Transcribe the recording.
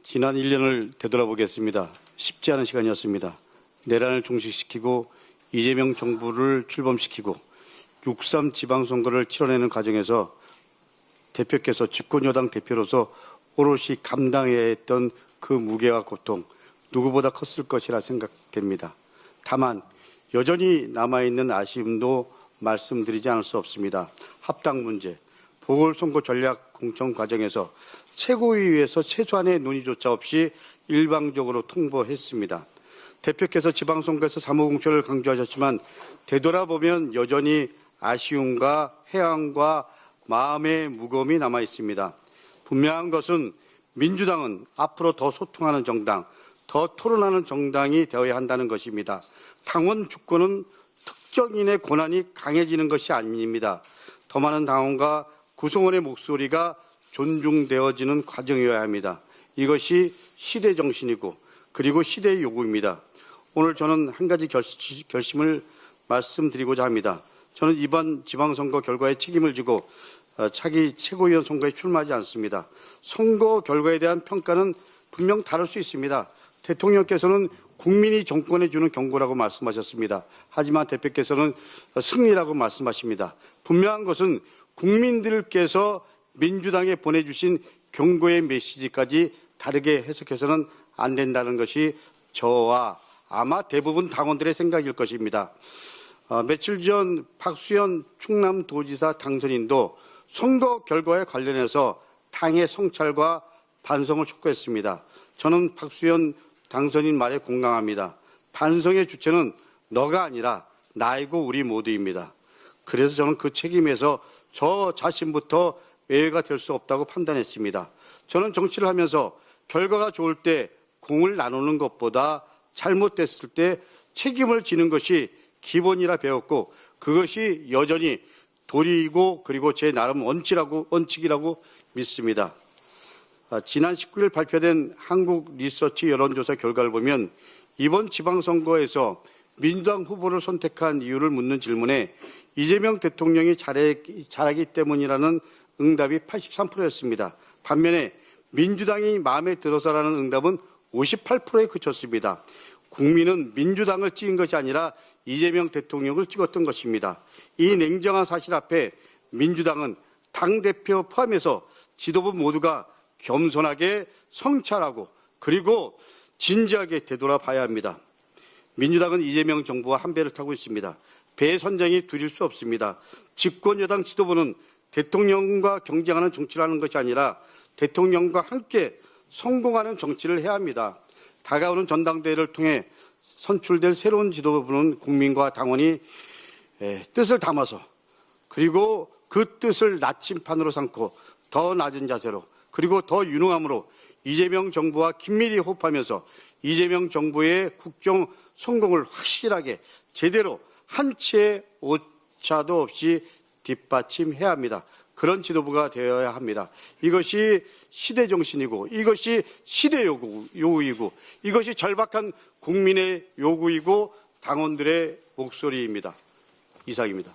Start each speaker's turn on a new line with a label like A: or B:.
A: 지난 1년을 되돌아보겠습니다. 쉽지 않은 시간이었습니다. 내란을 종식시키고 이재명 정부를 출범시키고 6.3 지방선거를 치러내는 과정에서 대표께서 집권여당 대표로서 오롯이 감당해야 했던 그 무게와 고통, 누구보다 컸을 것이라 생각됩니다. 다만 여전히 남아있는 아쉬움도 말씀드리지 않을 수 없습니다. 합당 문제, 보궐선거 전략 공천 과정에서 최고위에서 최소한의 논의조차 없이 일방적으로 통보했습니다. 대표께서 지방선거에서 사무공천을 강조하셨지만 되돌아보면 여전히 아쉬움과 해안과 마음의 무거움이 남아 있습니다. 분명한 것은 민주당은 앞으로 더 소통하는 정당, 더 토론하는 정당이 되어야 한다는 것입니다. 당원 주권은 특정인의 권한이 강해지는 것이 아닙니다. 더 많은 당원과 구성원의 목소리가 존중되어지는 과정이어야 합니다. 이것이 시대 정신이고 그리고 시대의 요구입니다. 오늘 저는 한 가지 결심을 말씀드리고자 합니다. 저는 이번 지방선거 결과에 책임을 지고 차기 최고위원 선거에 출마하지 않습니다. 선거 결과에 대한 평가는 분명 다를 수 있습니다. 대통령께서는 국민이 정권에 주는 경고라고 말씀하셨습니다. 하지만 대표께서는 승리라고 말씀하십니다. 분명한 것은 국민들께서 민주당에 보내주신 경고의 메시지까지 다르게 해석해서는 안 된다는 것이 저와 아마 대부분 당원들의 생각일 것입니다. 며칠 전 박수현 충남도지사 당선인도 선거 결과에 관련해서 당의 성찰과 반성을 촉구했습니다. 저는 박수현 당선인 말에 공감합니다. 반성의 주체는 너가 아니라 나이고 우리 모두입니다. 그래서 저는 그 책임에서 저 자신부터 외회가 될 수 없다고 판단했습니다. 저는 정치를 하면서 결과가 좋을 때 공을 나누는 것보다 잘못됐을 때 책임을 지는 것이 기본이라 배웠고 그것이 여전히 도리이고 그리고 제 나름 원칙이라고 믿습니다. 지난 19일 발표된 한국 리서치 여론조사 결과를 보면 이번 지방선거에서 민주당 후보를 선택한 이유를 묻는 질문에 이재명 대통령이 잘하기 때문이라는 응답이 83%였습니다. 반면에 민주당이 마음에 들어서라는 응답은 58%에 그쳤습니다. 국민은 민주당을 찍은 것이 아니라 이재명 대통령을 찍었던 것입니다. 이 냉정한 사실 앞에 민주당은 당대표 포함해서 지도부 모두가 겸손하게 성찰하고 그리고 진지하게 되돌아봐야 합니다. 민주당은 이재명 정부와 한 배를 타고 있습니다. 배 선장이 둘일 수 없습니다. 집권여당 지도부는 대통령과 경쟁하는 정치를 하는 것이 아니라 대통령과 함께 성공하는 정치를 해야 합니다. 다가오는 전당대회를 통해 선출될 새로운 지도부는 국민과 당원이 뜻을 담아서 그리고 그 뜻을 나침판으로 삼고 더 낮은 자세로 그리고 더 유능함으로 이재명 정부와 긴밀히 호흡하면서 이재명 정부의 국정 성공을 확실하게 제대로 한 채의 오차도 없이 뒷받침해야 합니다. 그런 지도부가 되어야 합니다. 이것이 시대 정신이고 이것이 시대 요구이고 이것이 절박한 국민의 요구이고 당원들의 목소리입니다. 이상입니다.